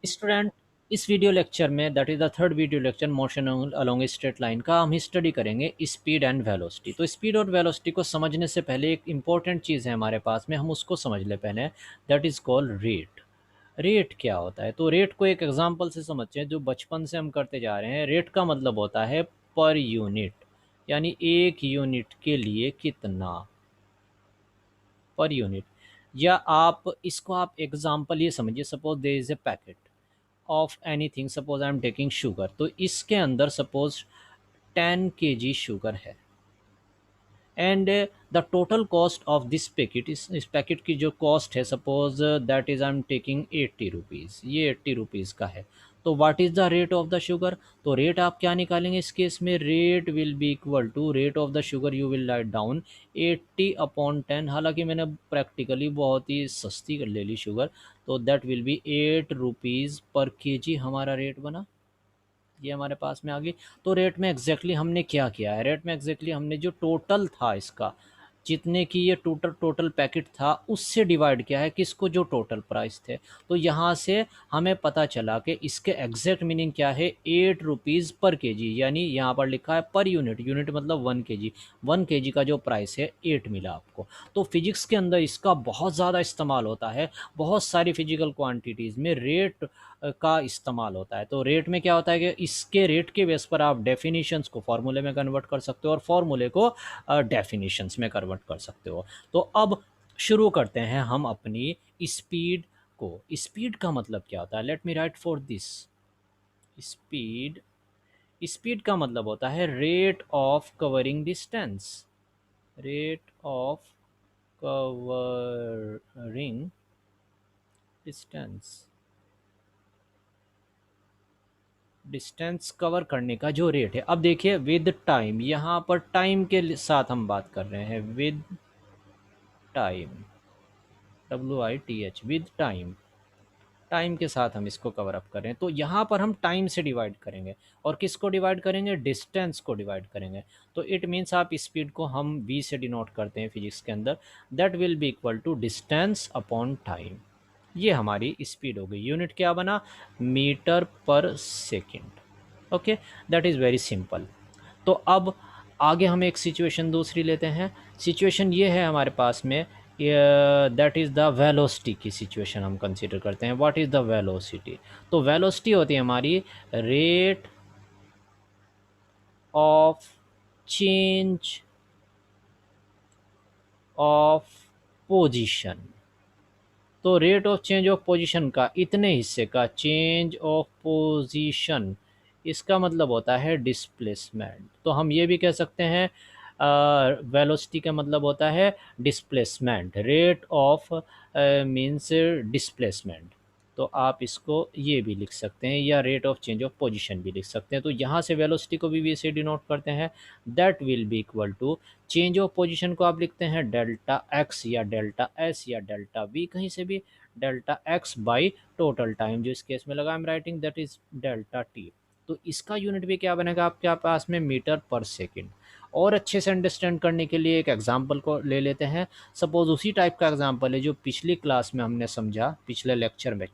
Student, इस video lecture में that is the third video lecture motion along a straight line का हम study करेंगे स्पीड एंड वेलोसिटी। तो स्पीड और वेलोसिटी को समझने से पहले एक इंपॉर्टेंट चीज़ है हमारे पास में, हम उसको समझ ले पहले। That is called rate. Rate क्या होता है? तो रेट को एक एग्जांपल से समझते हैं जो बचपन से हम करते जा रहे हैं। रेट का मतलब होता है पर यूनिट, यानी एक यूनिट के लिए कितना, पर यूनिट। या आप इसको आप एग्जांपल ये समझिए, suppose there is a packet of anything, suppose I am taking sugar. तो इसके अंदर सपोज 10 kg शुगर है, and the total cost of this packet, इस पैकेट की जो कॉस्ट है suppose that is I am taking 80 rupees, ये 80 rupees का है। तो what is the rate of the sugar? तो रेट आप क्या निकालेंगे इस केस में? Rate will be equal to rate of the sugar, you will write down 80/10। हालांकि मैंने प्रैक्टिकली बहुत ही सस्ती कर ले ली शुगर, तो that will be 8 rupees per kg हमारा रेट बना। ये हमारे पास में आ गई। तो रेट में एग्जैक्टली हमने क्या किया है? रेट में एग्जैक्टली हमने जो टोटल था इसका, जितने की ये टोटल टोटल पैकेट था उससे डिवाइड किया है किसको? जो टोटल प्राइस थे। तो यहाँ से हमें पता चला कि इसके एग्जैक्ट मीनिंग क्या है, 8 रुपीज़ पर kg, यानी यहाँ पर लिखा है पर यूनिट, यूनिट मतलब 1 kg। 1 kg का जो प्राइस है 8 मिला आपको। तो फिजिक्स के अंदर इसका बहुत ज़्यादा इस्तेमाल होता है, बहुत सारी फिजिकल क्वांटिटीज़ में रेट का इस्तेमाल होता है। तो रेट में क्या होता है कि इसके रेट के बेस पर आप डेफिनेशंस को फॉर्मूले में कन्वर्ट कर सकते हो और फॉर्मूले को डेफिनेशंस में कन्वर्ट कर सकते हो। तो अब शुरू करते हैं हम अपनी स्पीड को। स्पीड का मतलब क्या होता है? Let me right for this. Speed, speed का मतलब होता है rate of covering distance, rate of covering distance, distance cover करने का जो रेट है। अब देखिए विद टाइम, यहाँ पर टाइम के साथ हम बात कर रहे हैं, with time, WITH, with time, time के साथ हम इसको कवर अप करें। तो यहाँ पर हम टाइम से डिवाइड करेंगे, और किसको डिवाइड करेंगे? डिस्टेंस को डिवाइड करेंगे। तो इट मीन्स आप स्पीड को हम v से डिनोट करते हैं फिजिक्स के अंदर, that will be equal to distance upon time. ये हमारी स्पीड हो गई। यूनिट क्या बना? मीटर पर second. Okay, that is very simple. तो अब आगे हम एक सिचुएशन दूसरी लेते हैं। सिचुएशन ये है हमारे पास में, दैट इज़ द वेलोसिटी की सिचुएशन हम कंसीडर करते हैं। What is the velocity? तो वेलोसिटी होती है हमारी rate of change of position. तो rate of change of position का इतने हिस्से का चेंज ऑफ पोजीशन, इसका मतलब होता है डिस्प्लेसमेंट। तो हम ये भी कह सकते हैं वेलोसिटी का मतलब होता है displacement, rate of means displacement. तो आप इसको ये भी लिख सकते हैं, या rate of change of position भी लिख सकते हैं। तो यहाँ से वेलोसिटी को भी वी से डिनोट करते हैं, that will be equal to change of position को आप लिखते हैं डेल्टा एक्स या डेल्टा एस या डेल्टा वी, कहीं से भी, delta X by total time, जो इस केस में लगा I am writing that is delta T. तो इसका यूनिट भी क्या बनेगा आपके पास में? मीटर पर सेकेंड। और अच्छे से अंडरस्टैंड करने के लिए एक एग्जांपल को ले लेते हैं। सपोज उसी टाइप का एग्जांपल है जो पिछली क्लास में हमने समझा, पिछले लेक्चर में।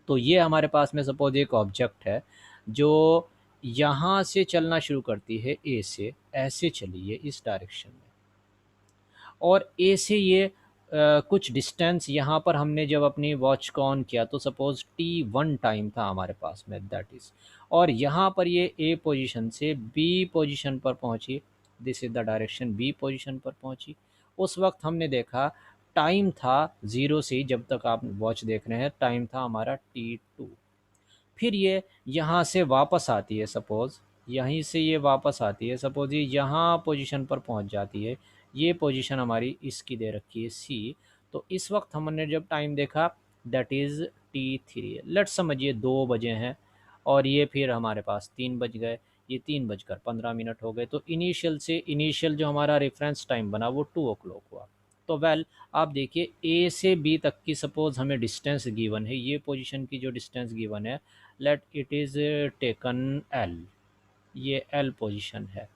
तो ये हमारे पास में सपोज एक ऑब्जेक्ट है जो यहाँ से चलना शुरू करती है, ए से ऐसे चली है इस डायरेक्शन में, और ए से ये कुछ डिस्टेंस, यहाँ पर हमने जब अपनी वॉच को ऑन किया तो सपोज T1 टाइम था हमारे पास में, दैट इज़, और यहाँ पर ये ए पोजीशन से बी पोजीशन पर पहुँची, this is the direction, B position पर पहुँची। उस वक्त हमने देखा टाइम था ज़ीरो से, जब तक आप वॉच देख रहे हैं टाइम था हमारा T2। फिर ये यहाँ से वापस आती है, सपोज़ यहीं से ये वापस आती है, सपोज़ ये यहाँ पोजीशन पर पहुँच जाती है। ये पोजीशन हमारी इसकी दे रखी है C। तो इस वक्त हमने जब टाइम देखा दैट इज़ T3। लेट्स समझिए 2 बजे हैं, और ये फिर हमारे पास 3 बज गए, ये 3 बजकर 15 मिनट हो गए। तो इनिशियल जो हमारा रेफरेंस टाइम बना वो 2 o'clock हुआ। तो वेल आप देखिए ए से बी तक की सपोज़ हमें डिस्टेंस गिवन है, ये पोजीशन की जो डिस्टेंस गिवन है, let it is taken L, ये एल पोजीशन है,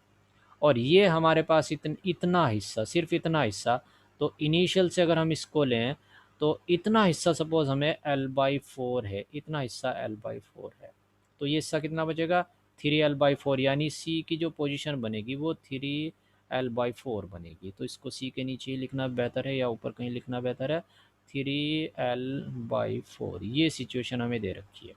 और ये हमारे पास इतना हिस्सा, सिर्फ इतना हिस्सा। तो इनिशियल से अगर हम इसको लें तो इतना हिस्सा सपोज हमें L/4 है, इतना हिस्सा L/4 है, तो ये हिस्सा कितना बचेगा 3L/4, यानी सी की जो पोजीशन बनेगी वो 3L/4 बनेगी। तो इसको सी के नीचे ही लिखना बेहतर है या ऊपर कहीं लिखना बेहतर है, 3L/4, ये सिचुएशन हमें दे रखी है।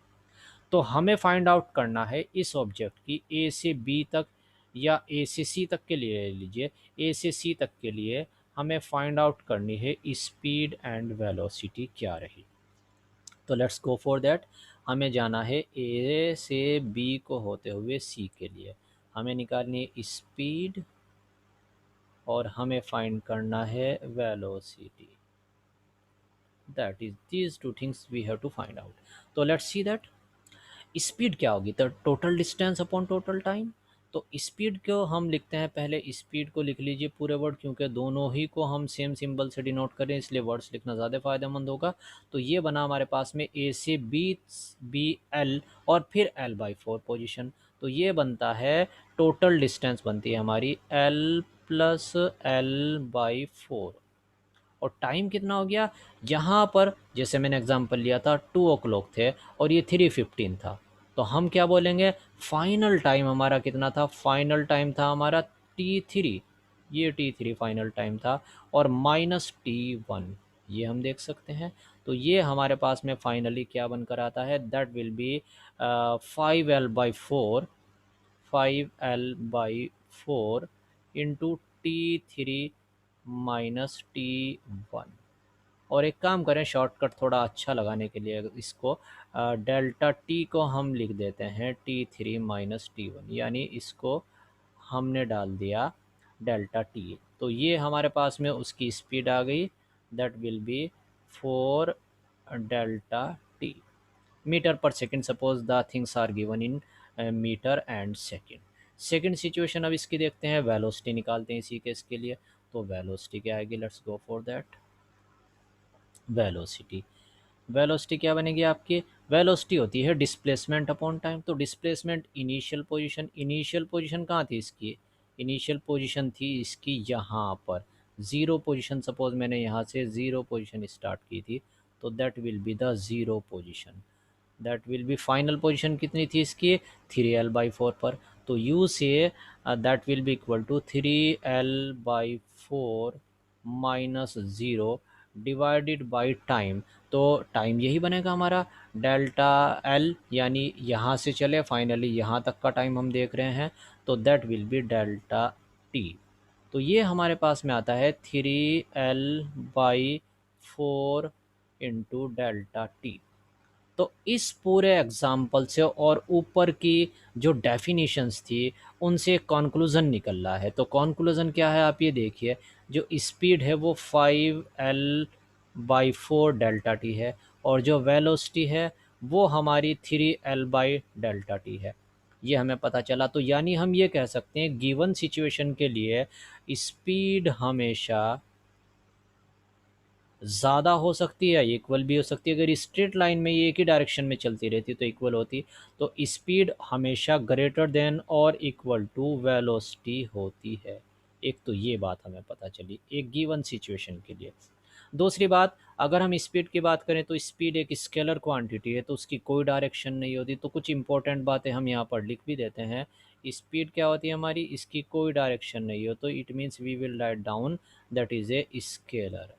तो हमें फाइंड आउट करना है इस ऑब्जेक्ट की ए से बी तक या ए से सी तक के लिए ले लीजिए, ए से सी तक के लिए हमें फाइंड आउट करनी है स्पीड एंड वेलोसिटी क्या रही। तो लेट्स गो फॉर दैट। हमें जाना है ए से बी को होते हुए सी के लिए, हमें निकालनी है स्पीड और हमें फाइंड करना है velocity. That is these two things we have to find out. तो लेट्स सी दैट स्पीड क्या होगी, तो total distance upon total time. तो स्पीड को हम लिखते हैं, पहले स्पीड को लिख लीजिए पूरे वर्ड, क्योंकि दोनों ही को हम सेम सिंबल से डिनोट करें इसलिए वर्ड्स लिखना ज़्यादा फ़ायदेमंद होगा। तो ये बना हमारे पास में ए से बी एल और फिर L/4 पोजीशन। तो ये बनता है टोटल डिस्टेंस बनती है हमारी L प्लस L/4। और टाइम कितना हो गया, यहाँ पर जैसे मैंने एग्जांपल लिया था 2 o'clock थे और ये 3:15 था, तो हम क्या बोलेंगे फाइनल टाइम हमारा कितना था, फाइनल टाइम था हमारा T3, ये T3 फाइनल टाइम था और -T1, ये हम देख सकते हैं। तो ये हमारे पास में फाइनली क्या बनकर आता है, that will B 5L/4, 5L/4 into T3 minus T1। और एक काम करें शॉर्टकट थोड़ा अच्छा लगाने के लिए, इसको डेल्टा टी को हम लिख देते हैं T3 माइनस T1, यानी इसको हमने डाल दिया डेल्टा टी। तो ये हमारे पास में उसकी स्पीड आ गई, that will be 4 delta T metre पर second. Suppose the things are given in metre and second. Second situation अब इसकी देखते हैं, वेलोसिटी निकालते हैं इसी केस के लिए। तो वेलोसिटी क्या आएगी, let's go for that. Velocity, velocity क्या बनेगी आपकी, वेलोसिटी होती है डिस्प्लेसमेंट अपॉन टाइम। तो displacement initial position, initial position कहाँ थी इसकी, इनिशियल पोजीशन थी इसकी यहाँ पर ज़ीरो पोजीशन। सपोज मैंने यहाँ से ज़ीरो पोजीशन स्टार्ट की थी, तो that will be the zero position. That will be final position कितनी थी इसकी 3L/4 पर। तो you say that will be equal to 3L/4 minus zero divided by time. तो टाइम यही बनेगा हमारा डेल्टा एल, यानी यहाँ से चले फाइनली यहाँ तक का टाइम हम देख रहे हैं, तो that will B delta T. तो ये हमारे पास में आता है 3L/4 इंटू डेल्टा टी। तो इस पूरे एग्जाम्पल से और ऊपर की जो डेफिनेशंस थी उनसे कॉन्क्लूज़न निकल रहा है। तो कॉन्क्लूज़न क्या है आप ये देखिए, जो स्पीड है वो 5L/4 डेल्टा टी है और जो वेलोसिटी है वो हमारी 3L/डेल्टा टी है। ये हमें पता चला। तो यानी हम ये कह सकते हैं गिवन सिचुएशन के लिए स्पीड हमेशा ज़्यादा हो सकती है, इक्वल भी हो सकती है। अगर स्ट्रेट लाइन में ये एक ही डायरेक्शन में चलती रहती तो इक्वल होती। तो स्पीड हमेशा ग्रेटर देन और इक्वल टू वेलोसिटी होती है। एक तो ये बात हमें पता चली एक गिवन सिचुएशन के लिए। दूसरी बात, अगर हम स्पीड की बात करें तो स्पीड एक स्केलर क्वांटिटी है, तो उसकी कोई डायरेक्शन नहीं होती। तो कुछ इंपॉर्टेंट बातें हम यहाँ पर लिख भी देते हैं। स्पीड क्या होती है हमारी, इसकी कोई डायरेक्शन नहीं हो, तो it means we will write down that is a scalar.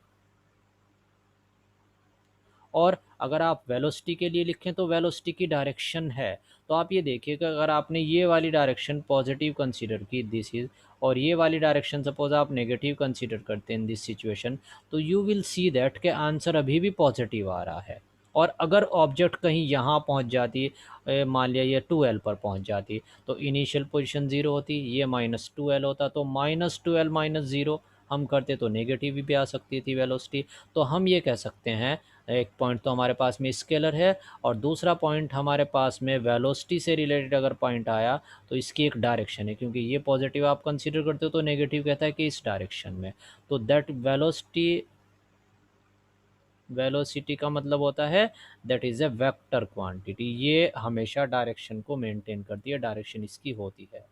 और अगर आप वेलोसिटी के लिए लिखें तो वेलोसिटी की डायरेक्शन है। तो आप ये देखिए कि अगर आपने ये वाली डायरेक्शन पॉजिटिव कंसीडर की, दिस इज़, और ये वाली डायरेक्शन सपोज आप नेगेटिव कंसीडर करते हैं इन दिस सिचुएशन, तो यू विल सी दैट के आंसर अभी भी पॉजिटिव आ रहा है। और अगर ऑब्जेक्ट कहीं यहाँ पहुँच जाती, मान लिया ये 2L पर पहुँच जाती, तो इनिशियल पोजीशन 0 होती, ये -2L होता, तो -2L माइनस ज़ीरो हम करते तो नेगेटिव भी आ सकती थी वेलोसिटी। तो हम ये कह सकते हैं एक पॉइंट तो हमारे पास में स्केलर है और दूसरा पॉइंट हमारे पास में वेलोसिटी से रिलेटेड अगर पॉइंट आया तो इसकी एक डायरेक्शन है, क्योंकि ये पॉजिटिव आप कंसीडर करते हो तो नेगेटिव कहता है कि इस डायरेक्शन में। तो दैट वेलोसिटी, वेलोसिटी का मतलब होता है that is A vector quantity, ये हमेशा डायरेक्शन को मेंटेन करती है, डायरेक्शन इसकी होती है।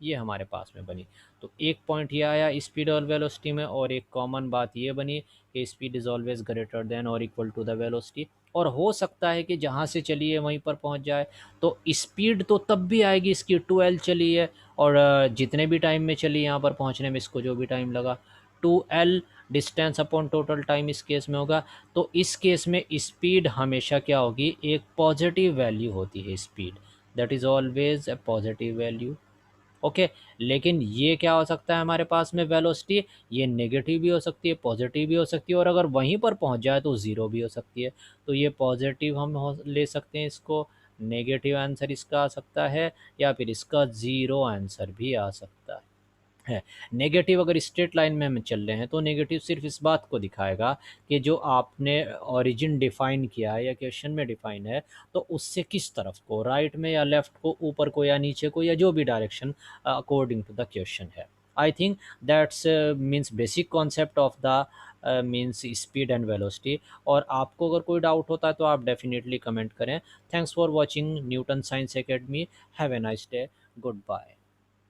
ये हमारे पास में बनी। तो एक पॉइंट ये आया स्पीड और वेलोसिटी में, और एक कॉमन बात ये बनी कि speed is always greater than और इक्वल टू द वेलोसिटी। और हो सकता है कि जहाँ से चली है वहीं पर पहुँच जाए, तो स्पीड तो तब भी आएगी इसकी 2L चली है, और जितने भी टाइम में चली यहाँ पर पहुँचने में इसको जो भी टाइम लगा, 2L distance upon total time इस केस में होगा। तो इस केस में स्पीड हमेशा क्या होगी, एक पॉजिटिव वैल्यू होती है speed, that is always a positive value. Okay. लेकिन ये क्या हो सकता है हमारे पास में वेलोसिटी, ये नेगेटिव भी हो सकती है, पॉजिटिव भी हो सकती है, और अगर वहीं पर पहुंच जाए तो ज़ीरो भी हो सकती है। तो ये पॉजिटिव हम ले सकते हैं इसको, नेगेटिव आंसर इसका आ सकता है, या फिर इसका ज़ीरो आंसर भी आ सकता है। नेगेटिव अगर स्ट्रेट लाइन में हम चल रहे हैं तो नेगेटिव सिर्फ इस बात को दिखाएगा कि जो आपने ओरिजिन डिफाइन किया है या क्वेश्चन में डिफाइन है, तो उससे किस तरफ को, राइट में या लेफ्ट को, ऊपर को या नीचे को, या जो भी direction according to the question है। I think that's means basic concept of the means speed and velocity. और आपको अगर कोई डाउट होता है तो आप डेफिनेटली कमेंट करें। Thanks for watching Newton Science Academy. Have a nice day. Good bye.